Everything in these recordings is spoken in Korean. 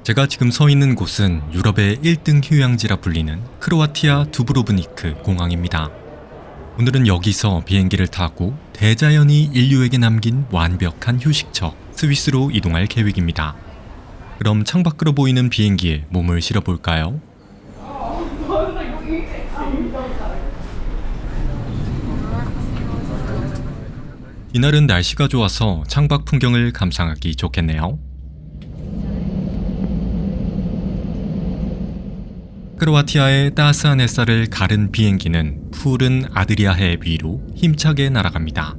제가 지금 서 있는 곳은 유럽의 1등 휴양지라 불리는 크로아티아 두브로브니크 공항입니다. 오늘은 여기서 비행기를 타고 대자연이 인류에게 남긴 완벽한 휴식처 스위스로 이동할 계획입니다. 그럼 창밖으로 보이는 비행기에 몸을 실어볼까요? 이날은 날씨가 좋아서 창밖 풍경을 감상하기 좋겠네요. 크로아티아의 따스한 햇살을 가른 비행기는 푸른 아드리아해 위로 힘차게 날아갑니다.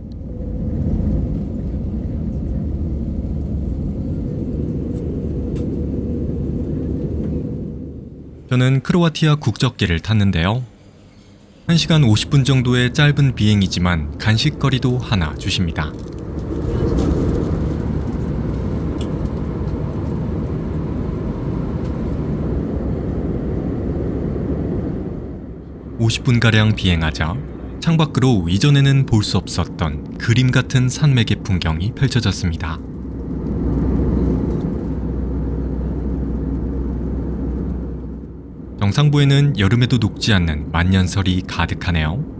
저는 크로아티아 국적기를 탔는데요. 1시간 50분 정도의 짧은 비행이지만 간식거리도 하나 주십니다. (50분가량) 비행하자 창밖으로 이전에는 볼 수 없었던 그림 같은 산맥의 풍경이 펼쳐졌습니다. 정상부에는 여름에도 녹지 않는 만년설이 가득하네요.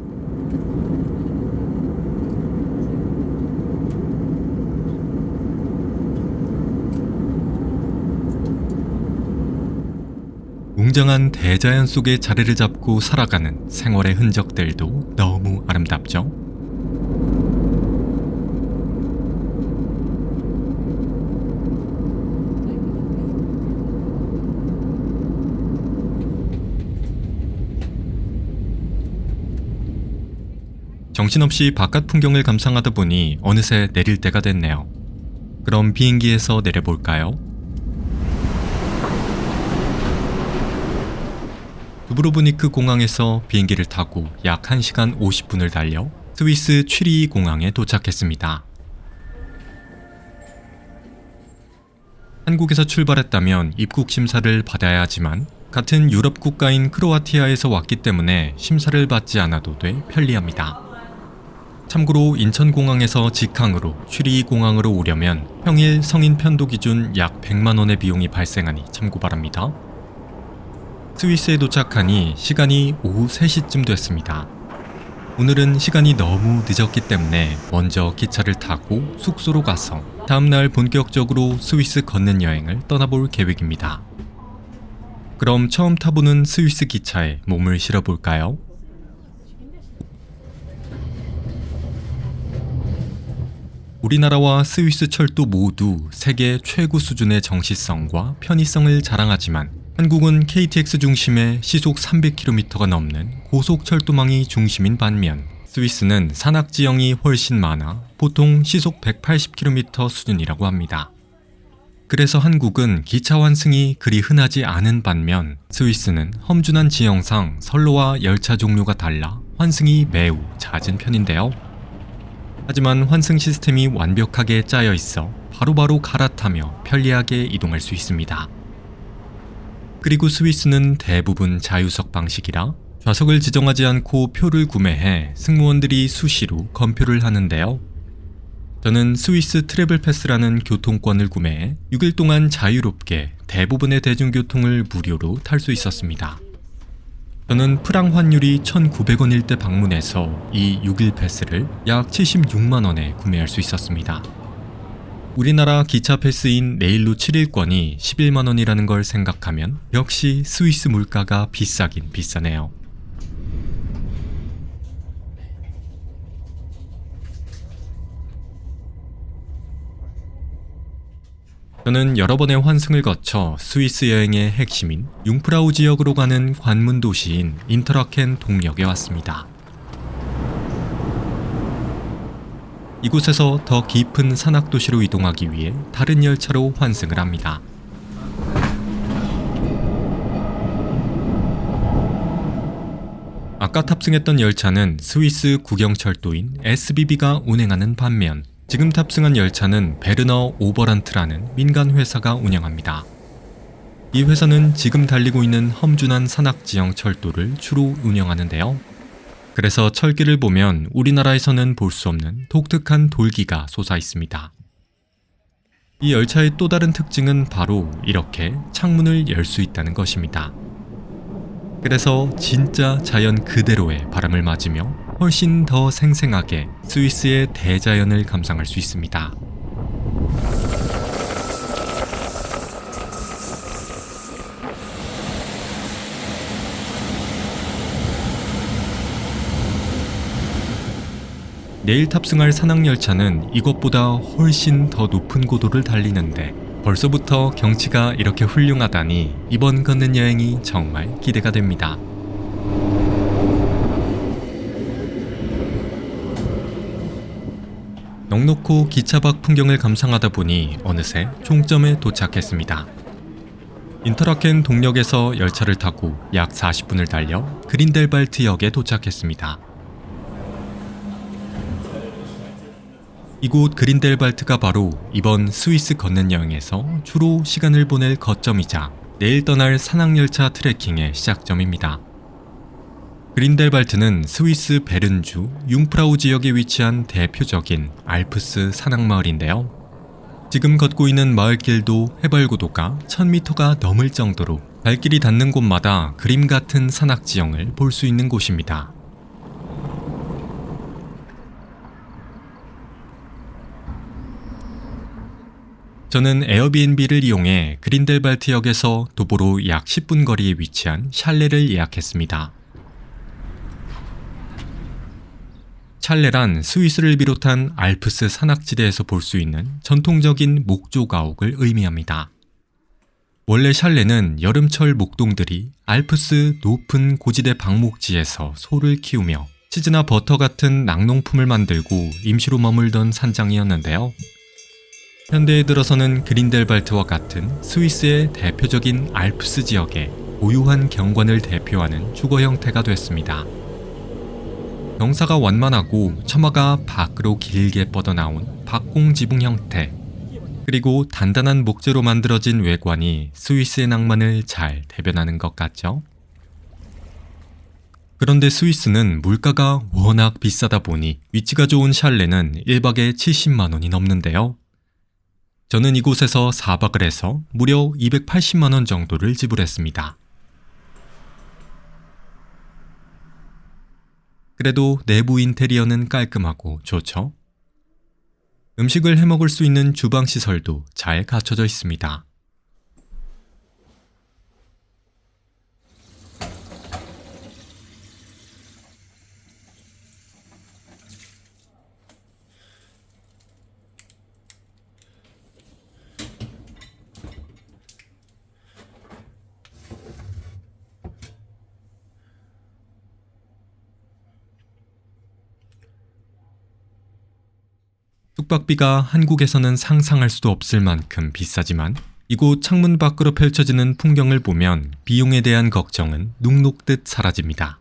웅장한 대자연 속에 자리를 잡고 살아가는 생활의 흔적들도 너무 아름답죠? 정신없이 바깥 풍경을 감상하다 보니 어느새 내릴 때가 됐네요. 그럼 비행기에서 내려볼까요? 두브로브니크 공항에서 비행기를 타고 약 1시간 50분을 달려 스위스 취리히 공항에 도착했습니다. 한국에서 출발했다면 입국 심사를 받아야 하지만 같은 유럽 국가인 크로아티아에서 왔기 때문에 심사를 받지 않아도 돼 편리합니다. 참고로 인천공항에서 직항으로 취리히 공항으로 오려면 평일 성인 편도 기준 약 100만 원의 비용이 발생하니 참고 바랍니다. 스위스에 도착하니 시간이 오후 3시쯤 됐습니다. 오늘은 시간이 너무 늦었기 때문에 먼저 기차를 타고 숙소로 가서 다음날 본격적으로 스위스 걷는 여행을 떠나볼 계획입니다. 그럼 처음 타보는 스위스 기차에 몸을 실어볼까요? 우리나라와 스위스 철도 모두 세계 최고 수준의 정시성과 편의성을 자랑하지만 한국은 KTX 중심의 시속 300km가 넘는 고속철도망이 중심인 반면 스위스는 산악지형이 훨씬 많아 보통 시속 180km 수준이라고 합니다. 그래서 한국은 기차 환승이 그리 흔하지 않은 반면 스위스는 험준한 지형상 선로와 열차 종류가 달라 환승이 매우 잦은 편인데요. 하지만 환승 시스템이 완벽하게 짜여 있어 바로바로 갈아타며 편리하게 이동할 수 있습니다. 그리고 스위스는 대부분 자유석 방식이라 좌석을 지정하지 않고 표를 구매해 승무원들이 수시로 검표를 하는데요. 저는 스위스 트래블 패스라는 교통권을 구매해 6일 동안 자유롭게 대부분의 대중교통을 무료로 탈 수 있었습니다. 저는 프랑 환율이 1,900원일 때 방문해서 이 6일 패스를 약 76만 원에 구매할 수 있었습니다. 우리나라 기차 패스인 내일로 7일권이 11만 원이라는 걸 생각하면 역시 스위스 물가가 비싸긴 비싸네요. 저는 여러 번의 환승을 거쳐 스위스 여행의 핵심인 융프라우 지역으로 가는 관문 도시인 인터라켄 동역에 왔습니다. 이곳에서 더 깊은 산악도시로 이동하기 위해 다른 열차로 환승을 합니다. 아까 탑승했던 열차는 스위스 국영철도인 SBB가 운행하는 반면 지금 탑승한 열차는 베르너 오버란트라는 민간 회사가 운영합니다. 이 회사는 지금 달리고 있는 험준한 산악지형 철도를 주로 운영하는데요. 그래서 철길을 보면 우리나라에서는 볼 수 없는 독특한 돌기가 솟아 있습니다. 이 열차의 또 다른 특징은 바로 이렇게 창문을 열 수 있다는 것입니다. 그래서 진짜 자연 그대로의 바람을 맞으며 훨씬 더 생생하게 스위스의 대자연을 감상할 수 있습니다. 내일 탑승할 산악열차는 이것보다 훨씬 더 높은 고도를 달리는데 벌써부터 경치가 이렇게 훌륭하다니 이번 걷는 여행이 정말 기대가 됩니다. 넉넉고 기차 밖 풍경을 감상하다 보니 어느새 종점에 도착했습니다. 인터라켄 동역에서 열차를 타고 약 40분을 달려 그린델발트역에 도착했습니다. 이곳 그린델발트가 바로 이번 스위스 걷는 여행에서 주로 시간을 보낼 거점이자 내일 떠날 산악열차 트레킹의 시작점입니다. 그린델발트는 스위스 베른주 융프라우 지역에 위치한 대표적인 알프스 산악마을인데요. 지금 걷고 있는 마을길도 해발고도가 1000m가 넘을 정도로 발길이 닿는 곳마다 그림 같은 산악지형을 볼 수 있는 곳입니다. 저는 에어비앤비를 이용해 그린델발트역에서 도보로 약 10분 거리에 위치한 샬레를 예약했습니다. 샬레란 스위스를 비롯한 알프스 산악지대에서 볼 수 있는 전통적인 목조 가옥을 의미합니다. 원래 샬레는 여름철 목동들이 알프스 높은 고지대 방목지에서 소를 키우며 치즈나 버터 같은 낙농품을 만들고 임시로 머물던 산장이었는데요. 현대에 들어서는 그린델발트와 같은 스위스의 대표적인 알프스 지역의 고유한 경관을 대표하는 주거 형태가 됐습니다. 경사가 완만하고 처마가 밖으로 길게 뻗어나온 박공지붕 형태, 그리고 단단한 목재로 만들어진 외관이 스위스의 낭만을 잘 대변하는 것 같죠? 그런데 스위스는 물가가 워낙 비싸다 보니 위치가 좋은 샬레는 1박에 70만 원이 넘는데요. 저는 이곳에서 4박을 해서 무려 280만 원 정도를 지불했습니다. 그래도 내부 인테리어는 깔끔하고 좋죠? 음식을 해먹을 수 있는 주방 시설도 잘 갖춰져 있습니다. 숙박비가 한국에서는 상상할 수도 없을 만큼 비싸지만 이곳 창문 밖으로 펼쳐지는 풍경을 보면 비용에 대한 걱정은 눈 녹듯 사라집니다.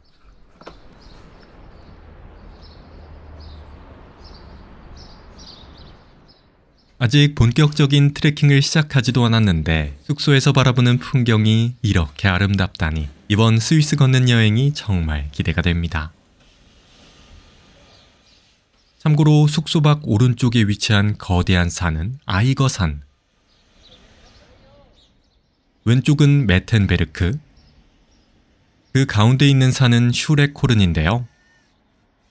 아직 본격적인 트레킹을 시작하지도 않았는데 숙소에서 바라보는 풍경이 이렇게 아름답다니 이번 스위스 걷는 여행이 정말 기대가 됩니다. 참고로 숙소 밖 오른쪽에 위치한 거대한 산은 아이거산, 왼쪽은 메텐베르크, 그 가운데 있는 산은 슈렉코른인데요.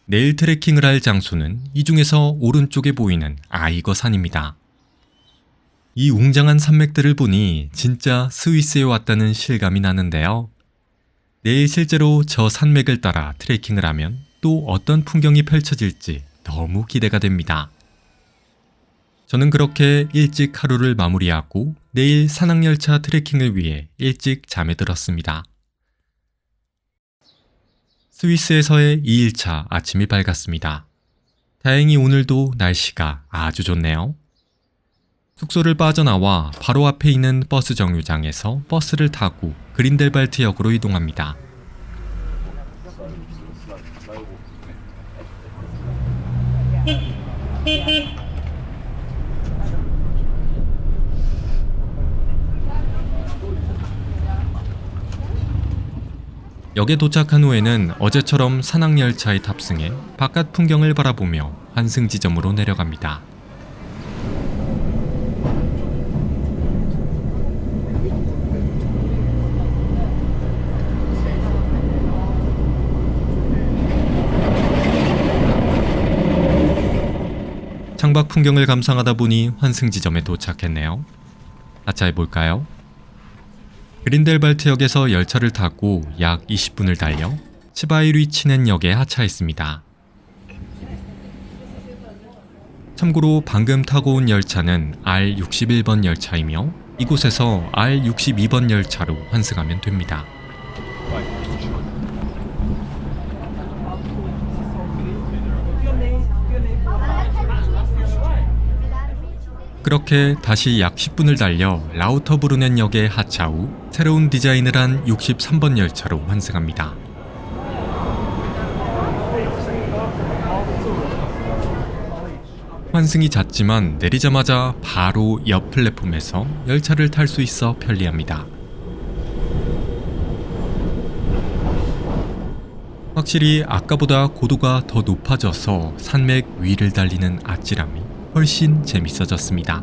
내일 트레킹을 할 장소는 이 중에서 오른쪽에 보이는 아이거산입니다. 이 웅장한 산맥들을 보니 진짜 스위스에 왔다는 실감이 나는데요. 내일 실제로 저 산맥을 따라 트레킹을 하면 또 어떤 풍경이 펼쳐질지 너무 기대가 됩니다. 저는 그렇게 일찍 하루를 마무리하고 내일 산악열차 트레킹을 위해 일찍 잠에 들었습니다. 스위스에서의 2일차 아침이 밝았습니다. 다행히 오늘도 날씨가 아주 좋네요. 숙소를 빠져나와 바로 앞에 있는 버스 정류장에서 버스를 타고 그린델발트역으로 이동합니다. 역에 도착한 후에는 어제처럼 산악열차에 탑승해 바깥 풍경을 바라보며 환승 지점으로 내려갑니다. 창밖 풍경을 감상하다 보니 환승 지점에 도착했네요. 하차해볼까요? 그린델발트역에서 열차를 타고 약 20분을 달려 치바이리치넨역에 하차했습니다. 참고로 방금 타고 온 열차는 R61번 열차이며 이곳에서 R62번 열차로 환승하면 됩니다. 그렇게 다시 약 10분을 달려 라우터브루넨역에 하차 후 새로운 디자인을 한 63번 열차로 환승합니다. 환승이 잦지만 내리자마자 바로 옆 플랫폼에서 열차를 탈 수 있어 편리합니다. 확실히 아까보다 고도가 더 높아져서 산맥 위를 달리는 아찔함이 훨씬 재밌어졌습니다.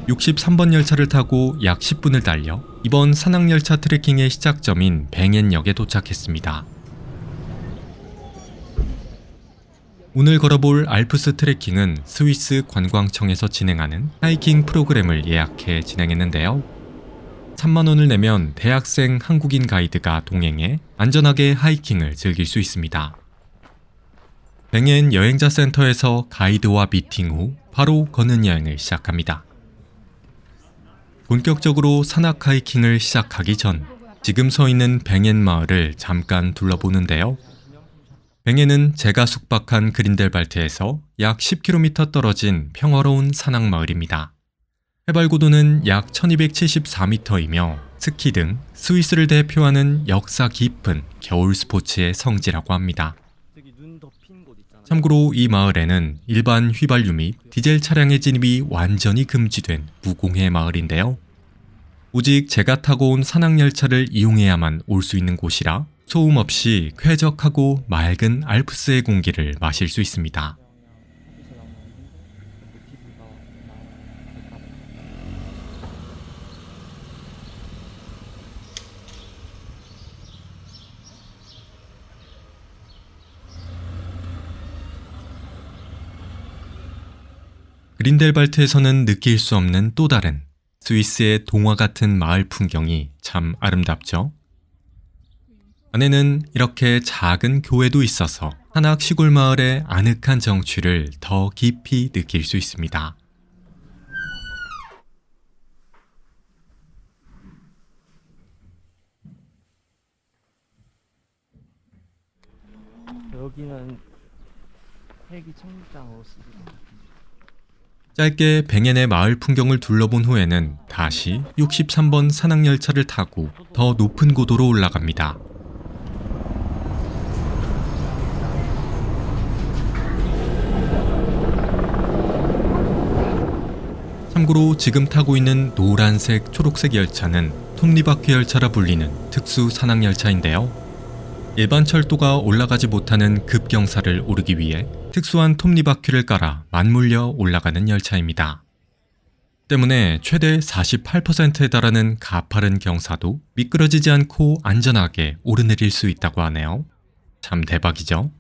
(63번) 열차를 타고 약 10분을 달려 이번 산악열차 트레킹의 시작점인 뱅엔역에 도착했습니다. 오늘 걸어볼 알프스 트레킹은 스위스 관광청에서 진행하는 하이킹 프로그램을 예약해 진행했는데요. 3만원을 내면 대학생 한국인 가이드가 동행해 안전하게 하이킹을 즐길 수 있습니다. 뱅엔 여행자 센터에서 가이드와 미팅 후 바로 걷는 여행을 시작합니다. 본격적으로 산악 하이킹을 시작하기 전 지금 서 있는 뱅엔 마을을 잠깐 둘러보는데요. 뱅엔은 제가 숙박한 그린델발트에서 약 10km 떨어진 평화로운 산악 마을입니다. 해발 고도는 약 1274m이며 스키 등 스위스를 대표하는 역사 깊은 겨울 스포츠의 성지라고 합니다. 참고로 이 마을에는 일반 휘발유 및 디젤 차량의 진입이 완전히 금지된 무공해 마을인데요. 오직 제가 타고 온 산악열차를 이용해야만 올 수 있는 곳이라 소음 없이 쾌적하고 맑은 알프스의 공기를 마실 수 있습니다. 그린델발트에서는 느낄 수 없는 또 다른 스위스의 동화 같은 마을 풍경이 참 아름답죠. 안에는 이렇게 작은 교회도 있어서 산악 시골 마을의 아늑한 정취를 더 깊이 느낄 수 있습니다. 여기는 헬기 청국장으로 쓰기도. 짧게 뱅엔의 마을 풍경을 둘러본 후에는 다시 63번 산악열차를 타고 더 높은 고도로 올라갑니다. 참고로 지금 타고 있는 노란색, 초록색 열차는 톱니바퀴 열차라 불리는 특수 산악열차인데요. 일반 철도가 올라가지 못하는 급경사를 오르기 위해 특수한 톱니바퀴를 깔아 맞물려 올라가는 열차입니다. 때문에 최대 48%에 달하는 가파른 경사도 미끄러지지 않고 안전하게 오르내릴 수 있다고 하네요. 참 대박이죠?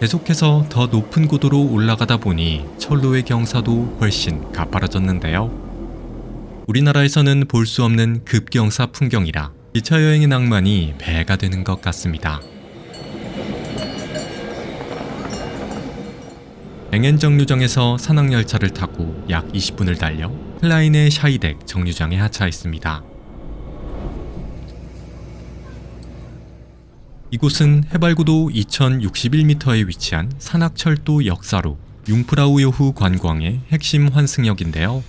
계속해서 더 높은 고도로 올라가다 보니 철로의 경사도 훨씬 가파라졌는데요. 우리나라에서는 볼 수 없는 급경사 풍경이라 기차 여행의 낭만이 배가 되는 것 같습니다. 뱅엔 정류장에서 산악열차를 타고 약 20분을 달려 클라인의 샤이덱 정류장에 하차했습니다. 이곳은 해발고도 2061m에 위치한 산악철도 역사로 융프라우요후 관광의 핵심 환승역인데요.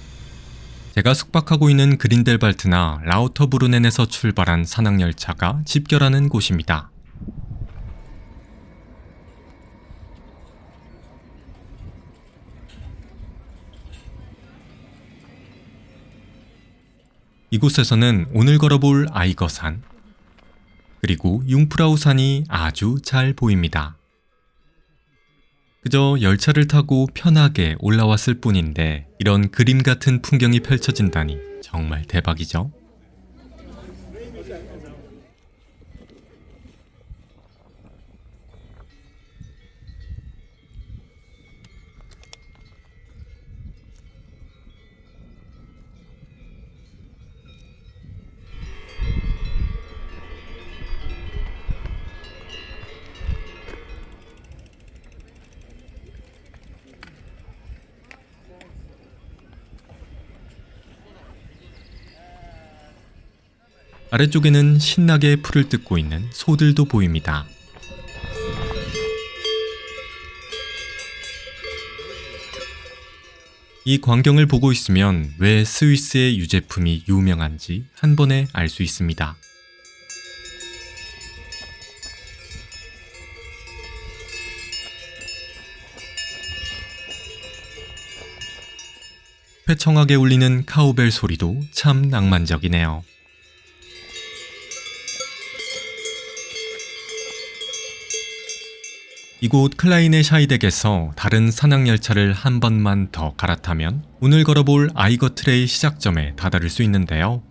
제가 숙박하고 있는 그린델발트나 라우터브루넨에서 출발한 산악열차가 집결하는 곳입니다. 이곳에서는 오늘 걸어볼 아이거산, 그리고 융프라우산이 아주 잘 보입니다. 그저 열차를 타고 편하게 올라왔을 뿐인데 이런 그림 같은 풍경이 펼쳐진다니 정말 대박이죠. 아래쪽에는 신나게 풀을 뜯고 있는 소들도 보입니다. 이 광경을 보고 있으면 왜 스위스의 유제품이 유명한지 한 번에 알 수 있습니다. 회청하게 울리는 카우벨 소리도 참 낭만적이네요. 이곳 클라이네 샤이덱에서 다른 산악열차를 한 번만 더 갈아타면 오늘 걸어볼 아이거 트레일 시작점에 다다를 수 있는데요.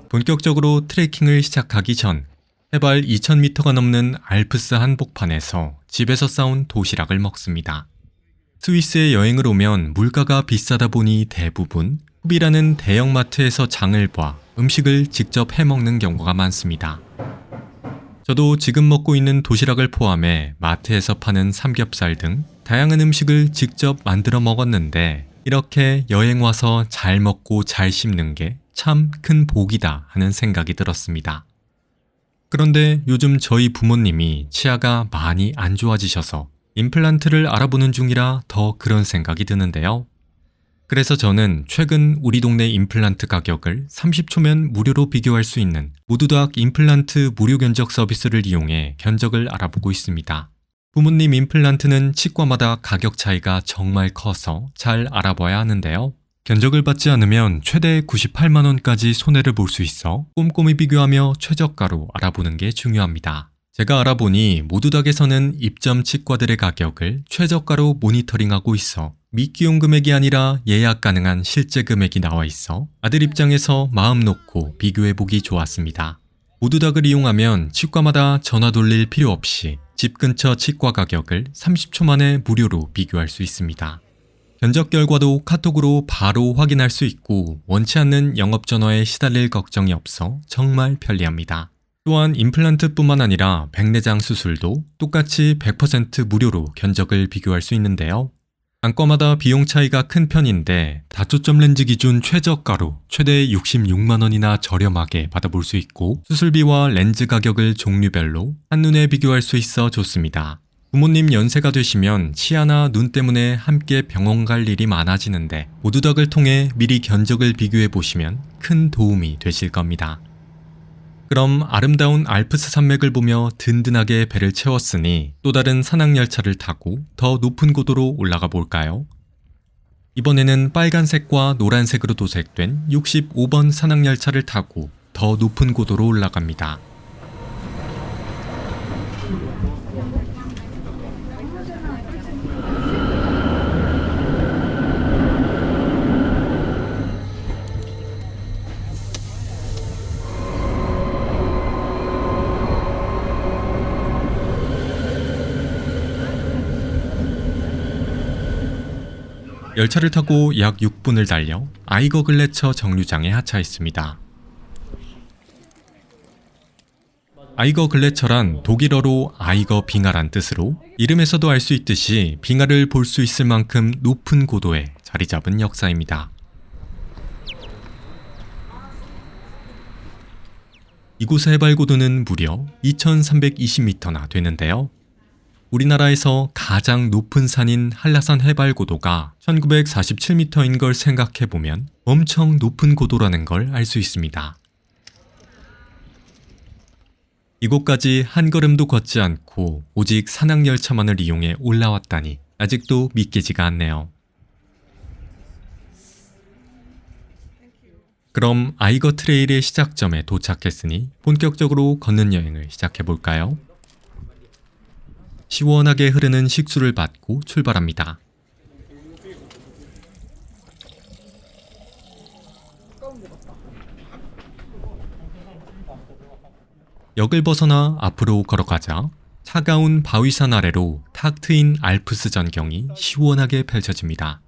본격적으로 트레킹을 시작하기 전 해발 2000m가 넘는 알프스 한복판에서 집에서 싸온 도시락을 먹습니다. 스위스에 여행을 오면 물가가 비싸다 보니 대부분 흡이라는 대형마트에서 장을 봐 음식을 직접 해먹는 경우가 많습니다. 저도 지금 먹고 있는 도시락을 포함해 마트에서 파는 삼겹살 등 다양한 음식을 직접 만들어 먹었는데 이렇게 여행 와서 잘 먹고 잘 씹는 게 참 큰 복이다 하는 생각이 들었습니다. 그런데 요즘 저희 부모님이 치아가 많이 안 좋아지셔서 임플란트를 알아보는 중이라 더 그런 생각이 드는데요. 그래서 저는 최근 우리 동네 임플란트 가격을 30초면 무료로 비교할 수 있는 모두닥 임플란트 무료 견적 서비스를 이용해 견적을 알아보고 있습니다. 부모님 임플란트는 치과마다 가격 차이가 정말 커서 잘 알아봐야 하는데요. 견적을 받지 않으면 최대 98만원까지 손해를 볼 수 있어 꼼꼼히 비교하며 최저가로 알아보는 게 중요합니다. 제가 알아보니 모두닥에서는 입점 치과들의 가격을 최저가로 모니터링하고 있어 미끼용 금액이 아니라 예약 가능한 실제 금액이 나와 있어 아들 입장에서 마음 놓고 비교해보기 좋았습니다. 모두닥을 이용하면 치과마다 전화 돌릴 필요 없이 집 근처 치과 가격을 30초 만에 무료로 비교할 수 있습니다. 견적 결과도 카톡으로 바로 확인할 수 있고 원치 않는 영업전화에 시달릴 걱정이 없어 정말 편리합니다. 또한 임플란트뿐만 아니라 백내장 수술도 똑같이 100% 무료로 견적을 비교할 수 있는데요. 안과마다 비용 차이가 큰 편인데 다초점 렌즈 기준 최저가로 최대 66만원이나 저렴하게 받아볼 수 있고 수술비와 렌즈 가격을 종류별로 한눈에 비교할 수 있어 좋습니다. 부모님 연세가 되시면 치아나 눈 때문에 함께 병원 갈 일이 많아지는데 모두닥을 통해 미리 견적을 비교해 보시면 큰 도움이 되실 겁니다. 그럼 아름다운 알프스 산맥을 보며 든든하게 배를 채웠으니 또 다른 산악열차를 타고 더 높은 고도로 올라가 볼까요? 이번에는 빨간색과 노란색으로 도색된 65번 산악열차를 타고 더 높은 고도로 올라갑니다. 열차를 타고 약 6분을 달려 아이거 글래처 정류장에 하차했습니다. 아이거 글래처란 독일어로 아이거 빙하란 뜻으로 이름에서도 알 수 있듯이 빙하를 볼 수 있을 만큼 높은 고도에 자리 잡은 역사입니다. 이곳의 해발 고도는 무려 2320m나 되는데요. 우리나라에서 가장 높은 산인 한라산 해발 고도가 1947m인 걸 생각해보면 엄청 높은 고도라는 걸 알 수 있습니다. 이곳까지 한 걸음도 걷지 않고 오직 산악열차만을 이용해 올라왔다니 아직도 믿기지가 않네요. 그럼 아이거 트레일의 시작점에 도착했으니 본격적으로 걷는 여행을 시작해볼까요? 시원하게 흐르는 식수를 받고 출발합니다. 역을 벗어나 앞으로 걸어가자 차가운 바위산 아래로 탁 트인 알프스 전경이 시원하게 펼쳐집니다.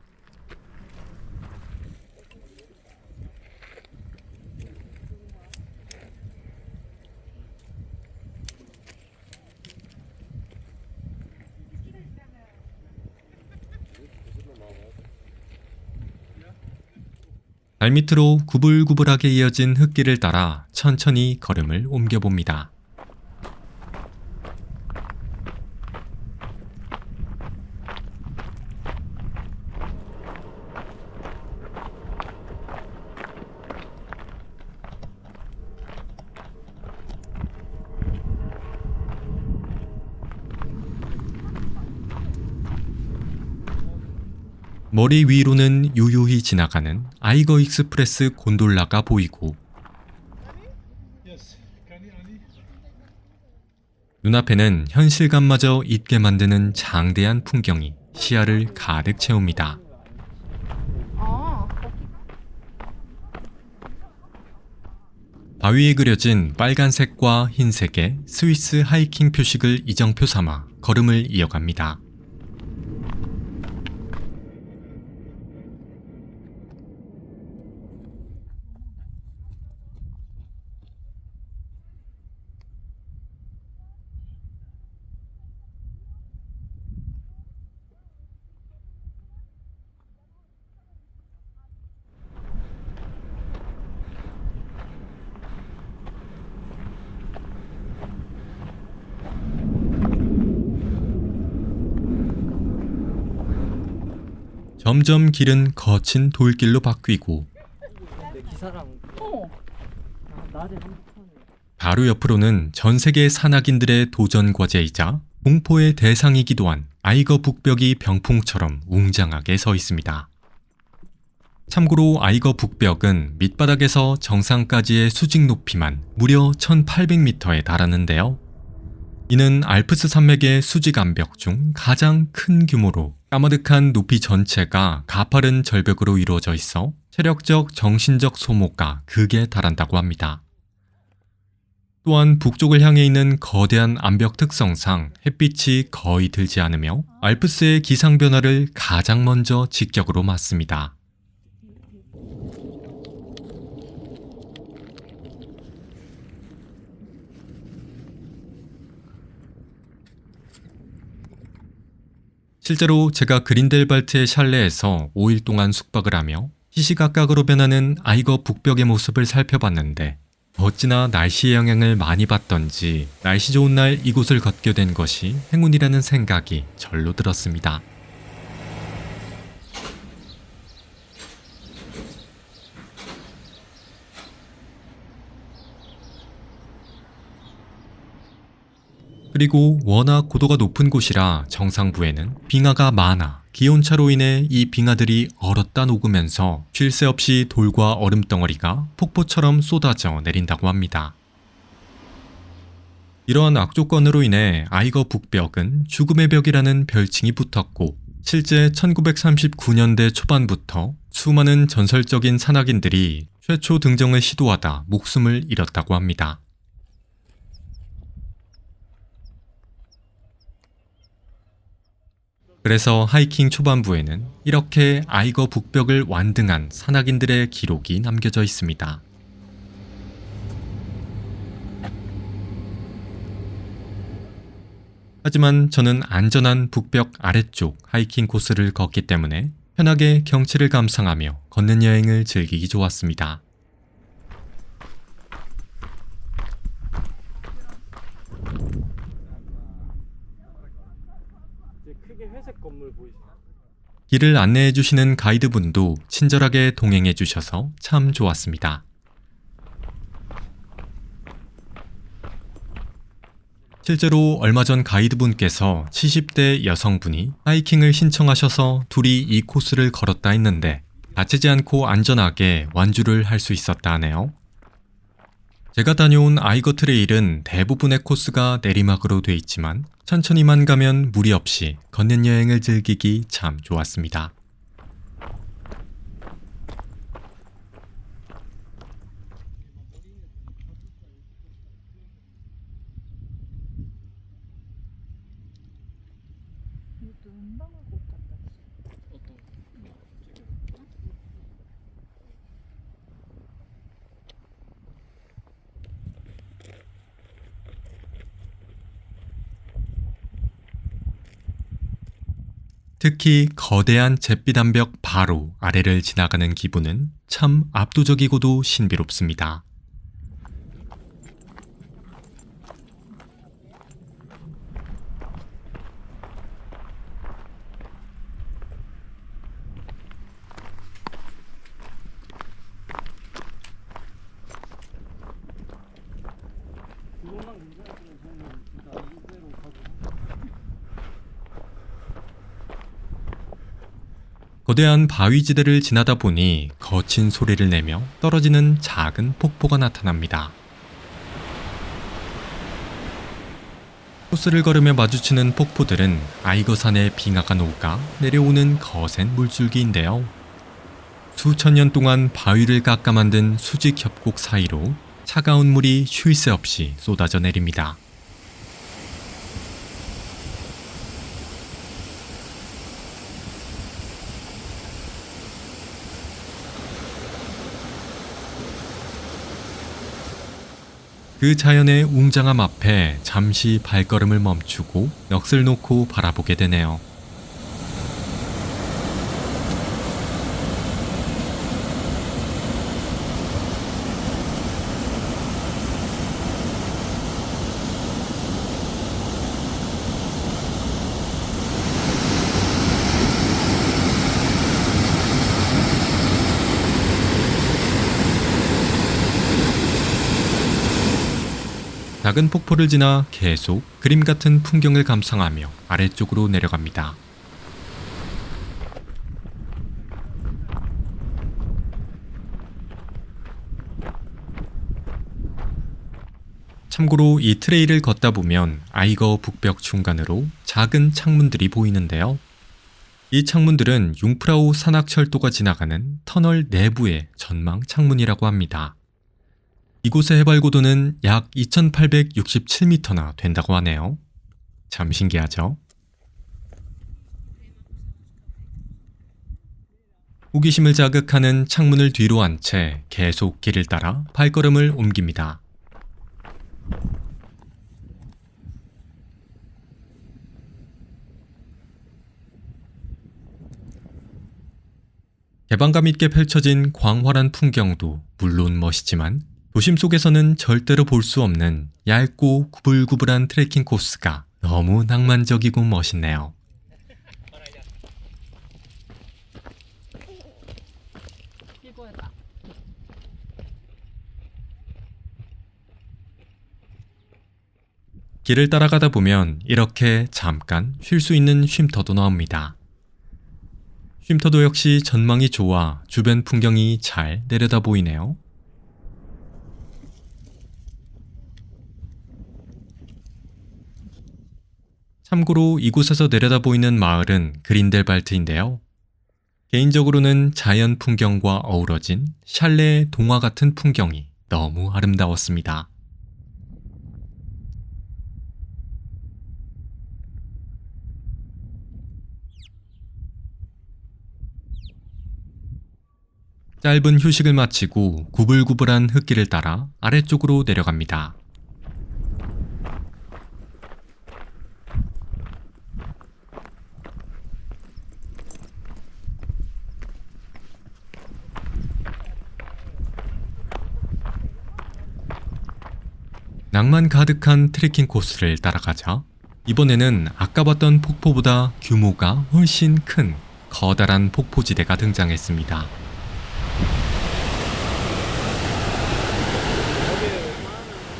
발밑으로 구불구불하게 이어진 흙길을 따라 천천히 걸음을 옮겨봅니다. 머리 위로는 유유히 지나가는 아이거 익스프레스 곤돌라가 보이고 눈앞에는 현실감마저 잊게 만드는 장대한 풍경이 시야를 가득 채웁니다. 바위에 그려진 빨간색과 흰색의 스위스 하이킹 표식을 이정표 삼아 걸음을 이어갑니다. 점점 길은 거친 돌길로 바뀌고 내 기사랑 낮에 바로 옆으로는 전 세계 산악인들의 도전 과제이자 공포의 대상이기도 한 아이거 북벽이 병풍처럼 웅장하게 서 있습니다. 참고로 아이거 북벽은 밑바닥에서 정상까지의 수직 높이만 무려 1800m에 달하는데요. 이는 알프스 산맥의 수직 암벽 중 가장 큰 규모로 까마득한 높이 전체가 가파른 절벽으로 이루어져 있어 체력적, 정신적 소모가 극에 달한다고 합니다. 또한 북쪽을 향해 있는 거대한 암벽 특성상 햇빛이 거의 들지 않으며 알프스의 기상 변화를 가장 먼저 직격으로 맞습니다. 실제로 제가 그린델발트의 샬레에서 5일 동안 숙박을 하며 시시각각으로 변하는 아이거 북벽의 모습을 살펴봤는데 어찌나 날씨의 영향을 많이 받던지 날씨 좋은 날 이곳을 걷게 된 것이 행운이라는 생각이 절로 들었습니다. 그리고 워낙 고도가 높은 곳이라 정상부에는 빙하가 많아 기온차로 인해 이 빙하들이 얼었다 녹으면서 쉴 새 없이 돌과 얼음덩어리가 폭포처럼 쏟아져 내린다고 합니다. 이러한 악조건으로 인해 아이거 북벽은 죽음의 벽이라는 별칭이 붙었고 실제 1939년대 초반부터 수많은 전설적인 산악인들이 최초 등정을 시도하다 목숨을 잃었다고 합니다. 그래서 하이킹 초반부에는 이렇게 아이거 북벽을 완등한 산악인들의 기록이 남겨져 있습니다. 하지만 저는 안전한 북벽 아래쪽 하이킹 코스를 걷기 때문에 편하게 경치를 감상하며 걷는 여행을 즐기기 좋았습니다. 건물 보이시나요? 길을 안내해 주시는 가이드분도 친절하게 동행해 주셔서 참 좋았습니다. 실제로 얼마 전 가이드분께서 70대 여성분이 하이킹을 신청하셔서 둘이 이 코스를 걸었다 했는데 다치지 않고 안전하게 완주를 할 수 있었다 하네요. 제가 다녀온 아이거 트레일은 대부분의 코스가 내리막으로 돼 있지만 천천히만 가면 무리 없이 걷는 여행을 즐기기 참 좋았습니다. 특히 거대한 잿빛 암벽 바로 아래를 지나가는 기분은 참 압도적이고도 신비롭습니다. 그것만 괜찮았으면 저는 진짜 이대로 가고. 거대한 바위지대를 지나다 보니 거친 소리를 내며 떨어지는 작은 폭포가 나타납니다. 코스를 걸으며 마주치는 폭포들은 아이거산의 빙하가 녹아 내려오는 거센 물줄기인데요. 수천 년 동안 바위를 깎아 만든 수직 협곡 사이로 차가운 물이 쉴 새 없이 쏟아져 내립니다. 그 자연의 웅장함 앞에 잠시 발걸음을 멈추고 넋을 놓고 바라보게 되네요. 작은 폭포를 지나 계속 그림 같은 풍경을 감상하며 아래쪽으로 내려갑니다. 참고로 이 트레일을 걷다 보면 아이거 북벽 중간으로 작은 창문들이 보이는데요. 이 창문들은 융프라우 산악철도가 지나가는 터널 내부의 전망 창문이라고 합니다. 이곳의 해발 고도는 약 2867m나 된다고 하네요. 참 신기하죠? 호기심을 자극하는 창문을 뒤로 한 채 계속 길을 따라 발걸음을 옮깁니다. 개방감 있게 펼쳐진 광활한 풍경도 물론 멋있지만 도심 속에서는 절대로 볼 수 없는 얇고 구불구불한 트레킹 코스가 너무 낭만적이고 멋있네요. 길을 따라가다 보면 이렇게 잠깐 쉴 수 있는 쉼터도 나옵니다. 쉼터도 역시 전망이 좋아 주변 풍경이 잘 내려다 보이네요. 참고로 이곳에서 내려다 보이는 마을은 그린델발트인데요. 개인적으로는 자연 풍경과 어우러진 샬레의 동화 같은 풍경이 너무 아름다웠습니다. 짧은 휴식을 마치고 구불구불한 흙길을 따라 아래쪽으로 내려갑니다. 낭만 가득한 트레킹 코스를 따라가자 이번에는 아까 봤던 폭포보다 규모가 훨씬 큰 커다란 폭포지대가 등장했습니다.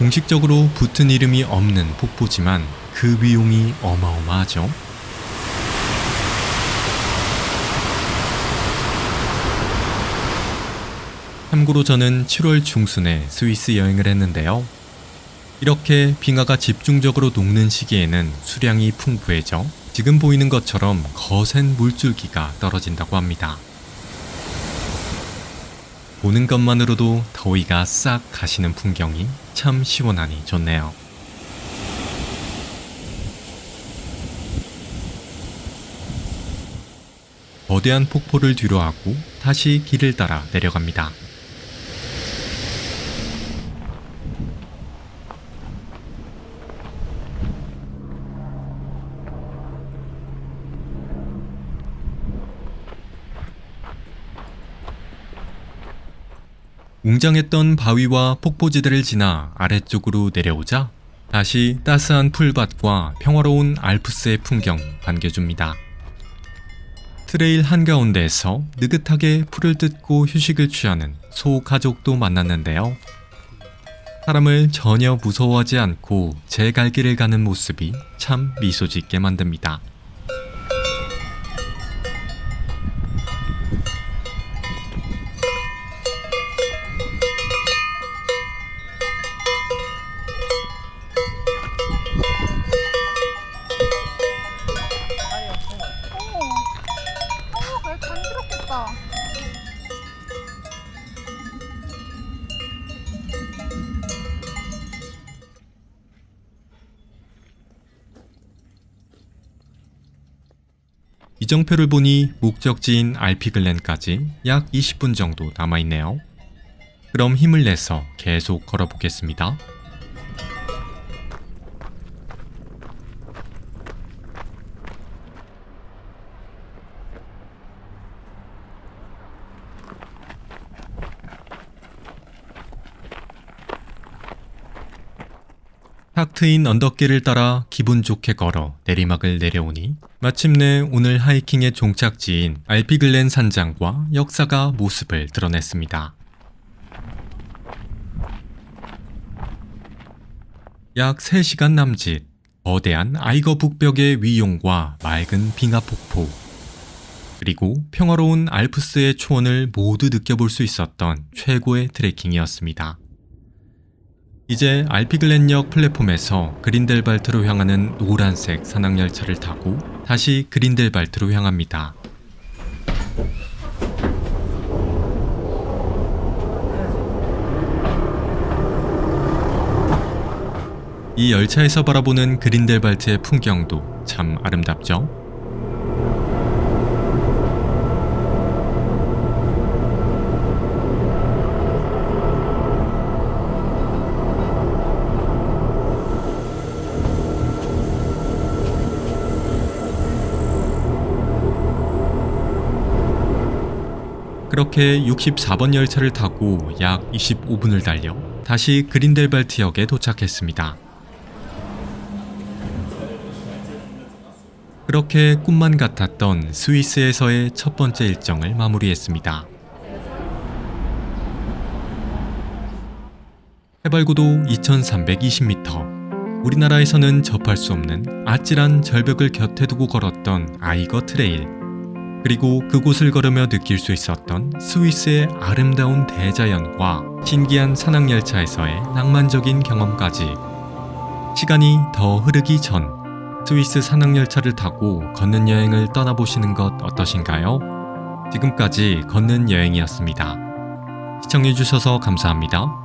공식적으로 붙은 이름이 없는 폭포지만 그 비용이 어마어마하죠. 참고로 저는 7월 중순에 스위스 여행을 했는데요. 이렇게 빙하가 집중적으로 녹는 시기에는 수량이 풍부해져 지금 보이는 것처럼 거센 물줄기가 떨어진다고 합니다. 보는 것만으로도 더위가 싹 가시는 풍경이 참 시원하니 좋네요. 거대한 폭포를 뒤로하고 다시 길을 따라 내려갑니다. 웅장했던 바위와 폭포지대를 지나 아래쪽으로 내려오자 다시 따스한 풀밭과 평화로운 알프스의 풍경이 반겨줍니다. 트레일 한가운데에서 느긋하게 풀을 뜯고 휴식을 취하는 소 가족도 만났는데요. 사람을 전혀 무서워하지 않고 제 갈 길을 가는 모습이 참 미소 짓게 만듭니다. 발 간지럽겠다. 이정표를 보니 목적지인 알피글렌까지 약 20분 정도 남아있네요. 그럼 힘을 내서 계속 걸어보겠습니다. 탁 트인 언덕길을 따라 기분 좋게 걸어 내리막을 내려오니 마침내 오늘 하이킹의 종착지인 알피글렌 산장과 역사가 모습을 드러냈습니다. 약 3시간 남짓, 거대한 아이거 북벽의 위용과 맑은 빙하 폭포, 그리고 평화로운 알프스의 초원을 모두 느껴볼 수 있었던 최고의 트레킹이었습니다. 이제 알피글렌역 플랫폼에서 그린델발트로 향하는 노란색 산악열차를 타고 다시 그린델발트로 향합니다. 이 열차에서 바라보는 그린델발트의 풍경도 참 아름답죠? 그렇게 64번 열차를 타고 약 25분을 달려 다시 그린델발트역에 도착했습니다. 그렇게 꿈만 같았던 스위스에서의 첫 번째 일정을 마무리했습니다. 해발고도 2320m, 우리나라에서는 접할 수 없는 아찔한 절벽을 곁에 두고 걸었던 아이거 트레일, 그리고 그곳을 걸으며 느낄 수 있었던 스위스의 아름다운 대자연과 신기한 산악열차에서의 낭만적인 경험까지. 시간이 더 흐르기 전 스위스 산악열차를 타고 걷는 여행을 떠나보시는 것 어떠신가요? 지금까지 걷는 여행이었습니다. 시청해주셔서 감사합니다.